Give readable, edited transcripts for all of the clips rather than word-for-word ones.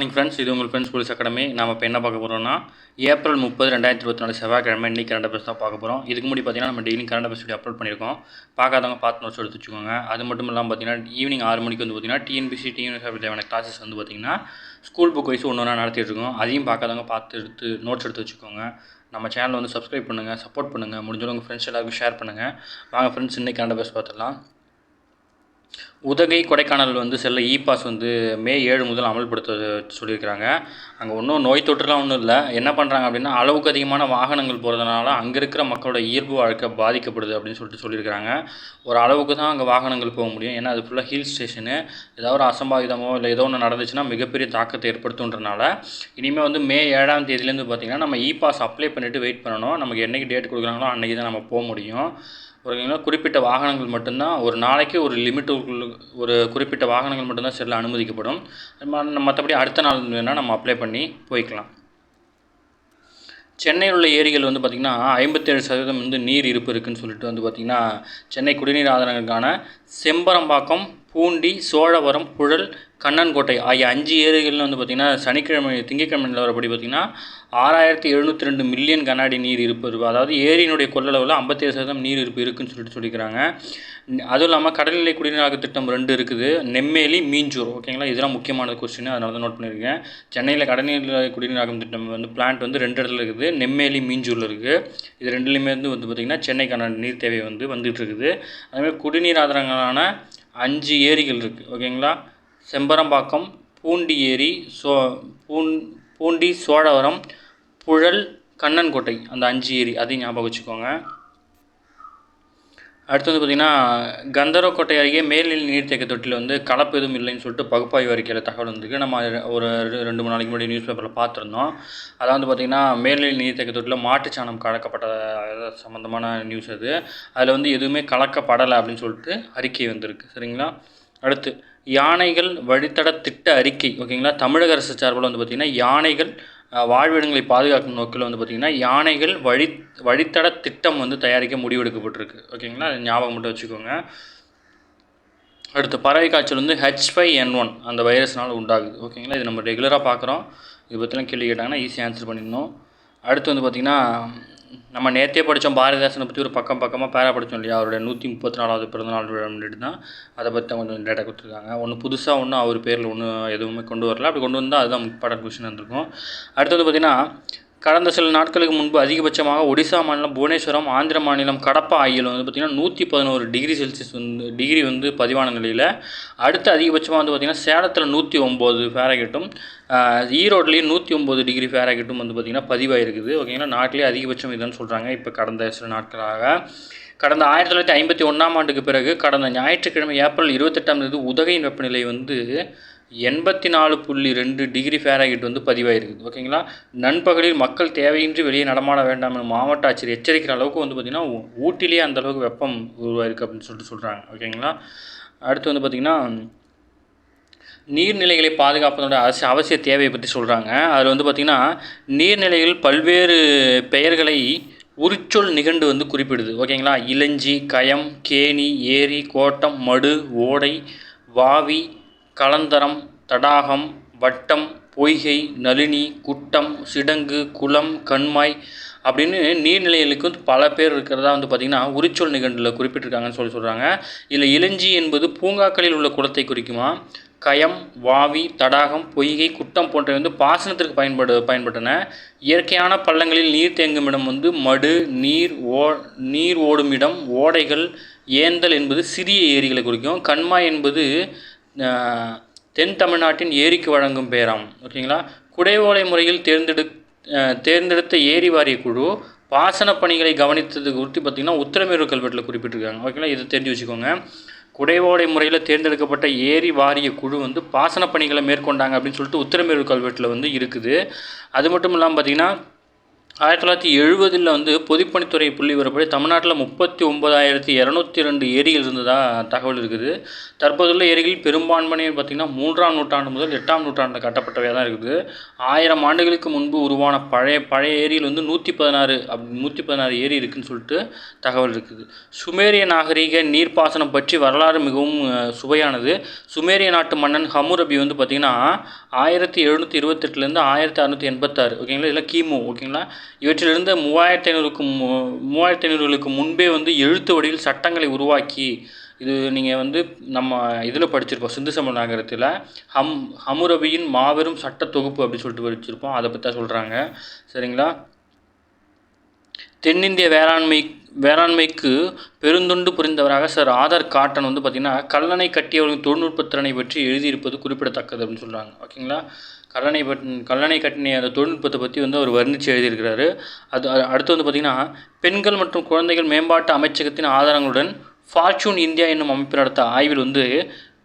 Morning friends, இது உங்கள் friends police academy. நம்ம இப்போ என்ன பார்க்க போகிறோம்னா ஏப்ரல் 30, 2024 செவ்வாய்க்கிழமை இன்றைக்கி கரண்ட் அஃபேர்ஸ் தான் பார்க்க போகிறோம். இதுக்கு முன்னாடி பார்த்தீங்கன்னா நம்ம daily current affairs video upload பண்ணியிருக்கோம். பார்க்காதவங்க பார்த்து நோட்ஸ் எடுத்து வச்சுக்கோங்க. அது மட்டும் இல்லாமல் பார்த்தீங்கன்னா ஈவினிங் 6 மணிக்கு வந்து பார்த்தீங்கன்னா டிஎன்பிசி தேவையான கிளாஸஸ் வந்து பார்த்தீங்கன்னா ஸ்கூல் புக் வைஸ் ஒன்று நடத்திட்டு இருக்கோம். அதையும் பார்க்காதவங்க பார்த்து எடுத்து நோட்ஸ் எடுத்து வச்சுக்கோங்க. நம்ம சேனல் வந்து சப்ஸ்கிரைப் பண்ணுங்கள், சப்போர்ட் பண்ணுங்கள், முடிஞ்சவங்க உங்கள் ஃப்ரெண்ட்ஸ் எல்லாருக்கும் ஷேர் பண்ணுங்கள். வாங்க ஃப்ரெண்ட்ஸ், இன்றைக்கி கரண்ட் அஃபேர்ஸ் பார்த்துடலாம். உதகை கொடைக்கானல் வந்து செல்ல பாஸ் வந்து மே 7 முதல் அமல்படுத்த சொல்லியிருக்கிறாங்க. அங்கே ஒன்றும் நோய் தொற்றுலாம் ஒன்றும் இல்லை. என்ன பண்ணுறாங்க அப்படின்னா, அளவுக்கு அதிகமான வாகனங்கள் போகிறதுனால அங்கே இருக்கிற மக்களோட இயல்பு வாழ்க்கை பாதிக்கப்படுது அப்படின்னு சொல்லியிருக்கிறாங்க. ஒரு அளவுக்கு தான் அங்கே வாகனங்கள் போக முடியும். ஏன்னா அது ஃபுல்லாக ஹில் ஸ்டேஷனு. ஏதாவது ஒரு அசம்பாவிதமோ இல்லை ஏதோ ஒன்று நடந்துச்சுன்னா மிகப்பெரிய தாக்கத்தை ஏற்படுத்துன்றனால இனிமேல் வந்து மே 7ஆம் தேதியிலேருந்து பார்த்திங்கன்னா நம்ம பாஸ் அப்ளை பண்ணிவிட்டு வெயிட் பண்ணணும். நமக்கு என்றைக்கு டேட் கொடுக்குறாங்களோ அன்றைக்கி தான் நம்ம போக முடியும். ஓகேங்களா. குறிப்பிட்ட வாகனங்கள் மட்டும்தான், ஒரு நாளைக்கு ஒரு லிமிட்டுக்குள்ள ஒரு குறிப்பிட்ட வாகனங்கள் மட்டும்தான் செல்ல அனுமதிக்கப்படும். மற்றபடி அடுத்த நாள் வேணால் நம்ம அப்ளை பண்ணி போய்க்கலாம். சென்னையில் உள்ள ஏரிகள் வந்து பார்த்திங்கன்னா 57% வந்து நீர் இருப்பு இருக்குதுன்னு சொல்லிட்டு வந்து பார்த்திங்கன்னா சென்னை குடிநீர் ஆதாரங்களுக்கான செம்பரம்பாக்கம், பூண்டி, சோழவரம், புழல், கண்ணன்கோட்டை ஆகிய 5 ஏரிகளில் வந்து பார்த்திங்கன்னா திங்கட்கிழமை நிலவரப்படி பார்த்திங்கன்னா 6702 மில்லியன் கன அடி நீர் இருப்பு இருக்குது. அதாவது ஏரியினுடைய கொள்ளளவில் 57% நீர் இருப்பு இருக்குதுன்னு சொல்லிக்கிறாங்க. அதுவும் இல்லாமல் கடல்நிலை குடிநீராக திட்டம் 2 இருக்குது, நெம்மேலி, மீஞ்சூர். ஓகேங்களா. இதெல்லாம் முக்கியமான கொஸ்டின், அதனால தான் நோட் பண்ணியிருக்கேன். சென்னையில் கடல்நிலை குடிநீராகும் திட்டம் வந்து பிளான்ட் வந்து 2 இடத்துல இருக்குது, நெம்மேலி, மீஞ்சூரில் இருக்குது. இது ரெண்டுலேயுமே வந்து பார்த்திங்கன்னா சென்னைக்கான நீர் தேவை வந்துட்டு இருக்குது. அதுமாதிரி குடிநீர் ஆதாரங்களான 5 ஏரிகள் இருக்குது. ஓகேங்களா. செம்பரம்பாக்கம், பூண்டி ஏரி, பூண்டி, சோழவரம், புழல், கண்ணன்கோட்டை, அந்த 5 ஏரி அதையும் ஞாபகம் வச்சுக்கோங்க. அடுத்து வந்து பார்த்திங்கன்னா கந்தரக்கோட்டை அருகே மேல்நிலை நீர்த்தேக்க தொட்டியில் வந்து கலப்பு எதுவும் இல்லைன்னு சொல்லிட்டு பகுப்பாய்வு அறிக்கையில் தகவல் வந்திருக்கு. நம்ம ஒரு 2-3 நாளைக்கு முன்னாடி நியூஸ் பேப்பரில் பார்த்துருந்தோம். அதான் வந்து பார்த்திங்கன்னா மேல்நிலை நீர்த்தேக்க தொட்டியில் மாட்டுச்சாணம் கலக்கப்பட்ட சம்மந்தமான நியூஸ் அது. அதில் வந்து எதுவுமே கலக்கப்படலை அப்படின்னு சொல்லிட்டு அறிக்கை வந்திருக்கு. சரிங்களா. அடுத்து யானைகள் வழித்தட திட்ட அறிக்கை. ஓகேங்களா. தமிழக அரசு சார்பில் வந்து பார்த்திங்கன்னா யானைகள் வாழ்விடங்களை பாதுகாக்கும் நோக்கில் வந்து பார்த்திங்கன்னா யானைகள் வழித்தட திட்டம் வந்து தயாரிக்க முடிவெடுக்கப்பட்டிருக்கு. ஓகேங்களா. அது ஞாபகம் மட்டும் வச்சுக்கோங்க. அடுத்து பறவை காய்ச்சல் வந்து H5N1 அந்த வைரஸ்னால் உண்டாகுது. ஓகேங்களா. இது நம்ம ரெகுலராக பார்க்குறோம். இது பற்றிலாம் கேள்வி கேட்டாங்கன்னா ஈஸியாக ஆன்சர் பண்ணிடணும். அடுத்து வந்து பார்த்திங்கன்னா நம்ம நேற்றே படித்தோம், பாரதிதாசனை பற்றி ஒரு பக்கமாக பேரா படித்தோம் இல்லையா. அவருடைய 134வது பிறந்தநாள் விழா முன்னிட்டு தான் அதை பற்றி கொஞ்சம் டேட்டா கொடுத்துருக்காங்க. ஒன்று புதுசாக ஒன்று அவர் பேரில் எதுவுமே கொண்டு வரல. அப்படி கொண்டு வந்தால் அதுதான் இம்பார்ட்டன்ட் கொஸ்டின் இருந்திருக்கும். அடுத்து வந்து பார்த்திங்கன்னா கடந்த சில நாட்களுக்கு முன்பு அதிகபட்சமாக ஒடிசா மாநிலம் புவனேஸ்வரம், ஆந்திர மாநிலம் கடப்பா ஆகியில் வந்து பார்த்திங்கன்னா 111 டிகிரி செல்சியஸ் வந்து பதிவான நிலையில், அடுத்து அதிகபட்சமாக வந்து பார்த்திங்கன்னா சேலத்தில் 109 ஃபேரகேட்டும், ஈரோட்லேயும் 109 டிகிரி ஃபேரகேட்டும் வந்து பார்த்திங்கன்னா பதிவாயிருக்குது. ஓகேங்களா. நாட்டிலே அதிகபட்சம் இதுன்னு சொல்கிறாங்க. இப்போ கடந்த சில நாட்களாக கடந்த 1951ஆம் ஆண்டுக்கு பிறகு கடந்த ஞாயிற்றுக்கிழமை ஏப்ரல் 28ஆம் தேதி உதகையின் வெப்பநிலை வந்து 84.2 டிகிரி ஃபேரகேட் வந்து பதிவாயிருக்குது. ஓகேங்களா. நண்பகலில் மக்கள் தேவையின்றி வெளியே நடமாட வேண்டாம் என மாவட்ட ஆட்சியர் எச்சரிக்கிற அளவுக்கு வந்து பார்த்திங்கன்னா ஊட்டிலேயே அந்தளவுக்கு வெப்பம் உருவாயிருக்கு அப்படின்னு சொல்கிறாங்க. ஓகேங்களா. அடுத்து வந்து பார்த்திங்கன்னா நீர்நிலைகளை பாதுகாப்பதோட அவசிய தேவையை பற்றி சொல்கிறாங்க. அதில் வந்து பார்த்திங்கன்னா நீர்நிலைகள் பல்வேறு பெயர்களை உரிச்சொல் நிகண்டு வந்து குறிப்பிடுது. ஓகேங்களா. இலஞ்சி, கயம், கேணி, ஏரி, கோட்டம், மடு, ஓடை, வாவி, கலந்தரம், தடாகம், வட்டம், பொய்கை, நளினி, குட்டம், சிடங்கு, குளம், கண்மாய் அப்படின்னு நீர்நிலைகளுக்கு வந்து பல பேர் இருக்கிறதா வந்து பார்த்திங்கன்னா உரிச்சொல் நிகண்டில் குறிப்பிட்டிருக்காங்கன்னு சொல்கிறாங்க. இதில் இலஞ்சி என்பது பூங்காக்களில் உள்ள குளத்தை குறிக்குமா. கயம், வாவி, தடாகம், பொய்கை, குட்டம் போன்றவை வந்து பாசனத்திற்கு பயன்பட்டன. இயற்கையான பள்ளங்களில் நீர் தேங்கும் இடம் வந்து மடு, நீர் ஓடும் இடம், ஓடைகள், ஏந்தல் என்பது சிறிய ஏரிகளை குறிக்கும். கண்மாய் என்பது தென் தமிழ்நாட்டின் ஏரிக்கு வழங்கும் பெயராம். ஓகேங்களா. குடைவோலை முறையில் தேர்ந்தெடுத்த ஏரி வாரிய குழு பாசன பணிகளை கவனித்தது குறித்து பார்த்திங்கன்னா உத்திரமேரூர் கல்வெட்டில் குறிப்பிட்டிருக்காங்க. ஓகேங்களா. இதை தெரிஞ்சு வச்சுக்கோங்க. குடைவோலை முறையில் தேர்ந்தெடுக்கப்பட்ட ஏரி வாரிய குழு வந்து பாசன பணிகளை மேற்கொண்டாங்க அப்படின்னு சொல்லிட்டு உத்திரமேரூர் கல்வெட்டில் வந்து இருக்குது. அது மட்டும் இல்லாமல் பார்த்திங்கன்னா 1970 வந்து பொதுப்பணித்துறை புள்ளி விவரப்படி தமிழ்நாட்டில் 39,202 ஏரிகள் இருந்ததாக தகவல் இருக்குது. தற்போதுள்ள ஏரிகளில் பெரும்பான்மையை பார்த்திங்கன்னா 3ஆம் நூற்றாண்டு முதல் 8ஆம் நூற்றாண்டில் கட்டப்பட்டவையாக தான் இருக்குது. 1000 ஆண்டுகளுக்கு முன்பு உருவான பழைய ஏரியில் வந்து 116 ஏரி இருக்குதுன்னு சொல்லிட்டு தகவல் இருக்குது. சுமேரிய நாகரீக நீர்ப்பாசனம் பற்றி வரலாறு மிகவும் சுவையானது. சுமேரிய நாட்டு மன்னன் ஹம்முரபி வந்து பார்த்திங்கன்னா 1728 1686 ஓகேங்களா, இதெல்லாம் கிமு ஓகேங்களா. இவற்றிலிருந்து 3500களுக்கு முன்பே வந்து எழுத்து வடிவில் சட்டங்களை உருவாக்கி, இது நீங்கள் வந்து நம்ம இதில் படிச்சிருப்போம், சிந்து சமவெளி நாகரிகத்தில் ஹம்முரபியின் மாபெரும் சட்ட தொகுப்பு அப்படின்னு சொல்லிட்டு படிச்சிருப்போம். அதை பற்றி தான் சொல்கிறாங்க. சரிங்களா. தென்னிந்திய வேளாண்மைக்கு பெருந்தொண்டு புரிந்தவராக சார் ஆதர் காட்டன் வந்து பார்த்திங்கன்னா கல்லணை கட்டியவர்களின் தொழில்நுட்பத்திறனை பற்றி எழுதியிருப்பது குறிப்பிடத்தக்கது அப்படின்னு சொல்கிறாங்க. ஓகேங்களா. கல்லணை கட்டின அந்த தொழில்நுட்பத்தை பற்றி வந்து அவர் வர்ணித்து எழுதியிருக்கிறாரு. அடுத்து வந்து பார்த்திங்கன்னா பெண்கள் மற்றும் குழந்தைகள் மேம்பாட்டு அமைச்சகத்தின் ஆதாரங்களுடன் ஃபார்ச்சூன் இந்தியா என்னும் அமைப்பு நடத்த ஆய்வில் வந்து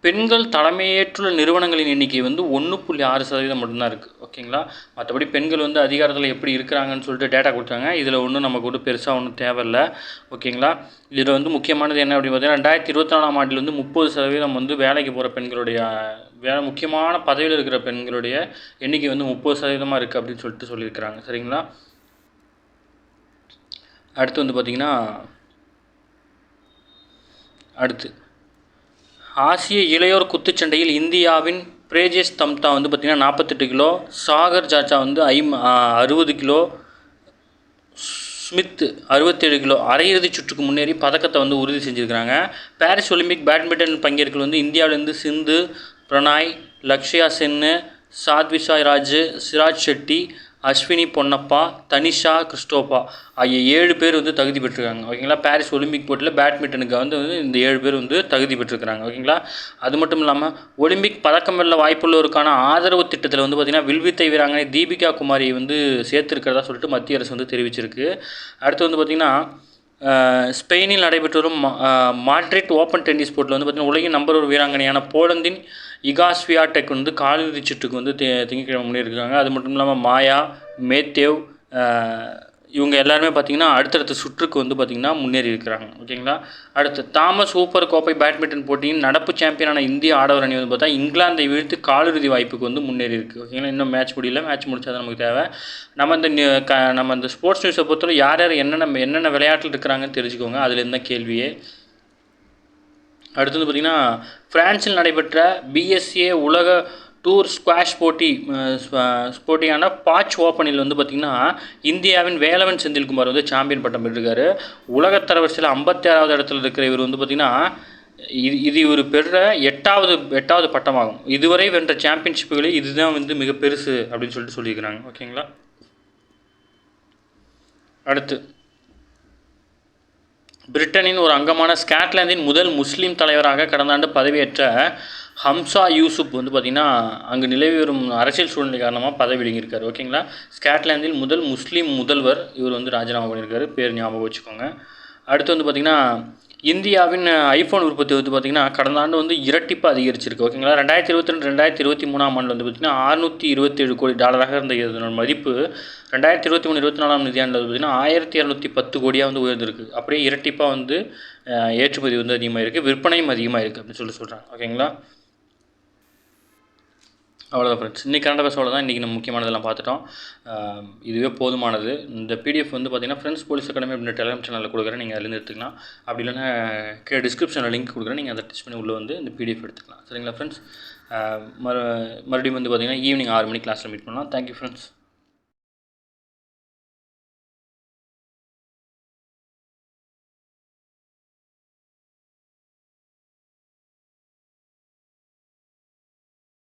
பெண்கள் தலைமையேற்றுள்ள நிறுவனங்களின் எண்ணிக்கை வந்து 1.6% மட்டும்தான் இருக்குது. ஓகேங்களா. மற்றபடி பெண்கள் வந்து அதிகாரத்தில் எப்படி இருக்கிறாங்கன்னு சொல்லிட்டு டேட்டா கொடுத்தாங்க. இதில் ஒன்றும் நமக்கு ஒன்றும் பெருசாக ஒன்றும் தேவையில்லை. ஓகேங்களா. இதில் வந்து முக்கியமானது என்ன அப்படின்னு பார்த்தீங்கன்னா 2024ஆம் ஆண்டில் வந்து 30% வந்து வேலைக்கு போகிற பெண்களுடைய முக்கியமான பதவியில் இருக்கிற பெண்களுடைய எண்ணிக்கை வந்து 30% இருக்குது அப்படின்னு சொல்லிட்டு சொல்லியிருக்கிறாங்க. சரிங்களா. அடுத்து வந்து பார்த்திங்கன்னா ஆசிய இளையோர் குத்துச்சண்டையில் இந்தியாவின் பிரேஜேஷ் தம்தா வந்து பார்த்திங்கன்னா 48 கிலோ, சாகர் சாச்சா வந்து 60 கிலோ, ஸ்மித் 67 கிலோ அரையிறுதிச் சுற்றுக்கு முன்னேறி பதக்கத்தை வந்து உறுதி செஞ்சுருக்கிறாங்க. பாரிஸ் ஒலிம்பிக் பேட்மிண்டன் பங்கேற்கள் வந்து இந்தியாவிலேருந்து சிந்து, பிரணாய், லக்ஷயா சென்னு, சாத்விக் ராஜ், சிராஜ் ஷெட்டி, அஸ்வினி பொன்னப்பா, தனிஷா கிறிஸ்டோபா ஆகிய 7 பேர் வந்து தகுதி பெற்றிருக்காங்க. ஓகேங்களா. பாரிஸ் ஒலிம்பிக் போட்டியில் பேட்மிண்டனுக்கு வந்து இந்த 7 பேர் வந்து தகுதி பெற்றிருக்கிறாங்க. ஓகேங்களா. அது மட்டும் இல்லாமல் ஒலிம்பிக் பதக்கம் வெல்ல வாய்ப்புள்ளவருக்கான ஆதரவு திட்டத்தில் வந்து பார்த்திங்கன்னா வில்வித்தை வீராங்கனை தீபிகா குமாரி வந்து சேர்த்துருக்கிறதா சொல்லிட்டு மத்திய அரசு வந்து தெரிவிச்சிருக்கு. அடுத்து வந்து பார்த்திங்கன்னா ஸ்பெயினில் நடைபெற்று வரும் மாட்ரிட் ஓப்பன் டென்னிஸ் போட்டியில் வந்து பார்த்திங்கன்னா உலகின் நம்பர் 1 வீராங்கனையான போலந்தின் இகா ஸ்வியாடெக் வந்து காலிறுதிச் சுற்றுக்கு வந்து திங்கட்கிழமை முன்னேறியிருக்காங்க. அது மட்டும் இல்லாமல் மாயா, மேத்தேவ் இவங்க எல்லாருமே பார்த்திங்கன்னா அடுத்தடுத்த சுற்றுக்கு வந்து பார்த்திங்கன்னா முன்னேறி இருக்கிறாங்க. ஓகேங்களா. அடுத்து தாமஸ் சூப்பர் கோப்பை பேட்மிண்டன் போட்டியின் நடப்பு சாம்பியனான இந்திய ஆடவர் அணி வந்து பார்த்தா இங்கிலாந்தை வீழ்த்து காலிறுதி வாய்ப்புக்கு வந்து முன்னேறி இருக்குது. ஓகேங்களா. இன்னும் மேட்ச் முடியல, மேட்ச் முடிச்சா தான் நமக்கு தேவை. நம்ம இந்த ஸ்போர்ட்ஸ் நியூஸை பொறுத்தவரை யார் என்னென்ன விளையாட்டில் இருக்கிறாங்கன்னு தெரிஞ்சுக்கோங்க. அதுலேருந்து தான் கேள்வியே. அடுத்து வந்து பார்த்திங்கன்னா ஃப்ரான்ஸில் நடைபெற்ற பிஎஸ்ஏ உலக டூர் ஸ்குவாஷ் போட்டியான பாச் ஓப்பனில் வந்து பார்த்திங்கன்னா இந்தியாவின் வேலவன் செந்தில்குமார் வந்து சாம்பியன் பட்டம் பெற்றிருக்காரு. உலகத்தரவரிசையில் 56வது இடத்துல இருக்கிற இவர் வந்து பார்த்திங்கன்னா இது இவர் பெற்ற எட்டாவது பட்டமாகும். இதுவரை வென்ற சாம்பியன்ஷிப்புகளில் இதுதான் வந்து மிக பெருசு அப்படின்னு சொல்லிட்டு சொல்லியிருக்கிறாங்க. ஓகேங்களா. அடுத்து பிரிட்டனின் ஒரு அங்கமான ஸ்காட்லாந்தின் முதல் முஸ்லீம் தலைவராக கடந்த ஆண்டு பதவியேற்ற ஹம்சா யூசுப் வந்து பார்த்திங்கன்னா அங்கு நிலவி வரும் அரசியல் சூழ்நிலை காரணமாக பதவி விலகியிருக்காரு. ஓகேங்களா. ஸ்காட்லாந்தில் முதல் முஸ்லீம் முதல்வர் இவர் வந்து ராஜினாமா பண்ணியிருக்காரு. பேர் ஞாபகம் வச்சுக்கோங்க. அடுத்து வந்து பார்த்திங்கன்னா இந்தியாவின் ஐஃபோன் உற்பத்தி வந்து பார்த்திங்கன்னா கடந்த ஆண்டு வந்து இரட்டிப்பாக அதிகரிச்சிருக்கு. ஓகேங்களா. 2022 2023ஆம் ஆண்டு வந்து பார்த்திங்கன்னா $627 கோடி இருந்த இதனோட மதிப்பு 2023-24ஆம் நிதியாண்டில் வந்து பார்த்திங்கன்னா 1210 கோடியாக வந்து உயர்ந்திருக்கு. அப்படியே இரட்டிப்பாக வந்து ஏற்றுமதி வந்து அதிகமாக இருக்குது, விற்பனையும் அதிகமாக இருக்குது அப்படின்னு சொல்கிறாங்க. ஓகேங்களா. அவ்வளோதான் ஃப்ரெண்ட்ஸ். இன்றைக்கி கரண்ட் அஃபேர்ஸ் தான். இன்றைக்கி நம்ம முக்கியமானதெல்லாம் பார்த்துட்டோம். இதுவே போதுமானது. இந்த பிடிஎஃப் வந்து பார்த்திங்கன்னா ஃப்ரெண்ட்ஸ் போலீஸ் அகாடமி அப்படின்ற டெலிகிராம் சேனலில் கொடுக்குறேன். நீங்கள் அதுலேருந்து எடுத்துக்கலாம். அப்படி இல்லைன்னா டிஸ்கிரிப்ஷனில் லிங்க் கொடுக்குறேன். நீங்கள் அதை டச் பண்ணி உள்ளே வந்து இந்த பிடிஎஃப் எடுத்துக்கலாம். சரிங்களா ஃப்ரெண்ட்ஸ். மறுபடியும் வந்து பார்த்திங்கன்னா ஈவினிங் 6 மணிக்கு கிளாஸில் மீட் பண்ணலாம். Thank you friends.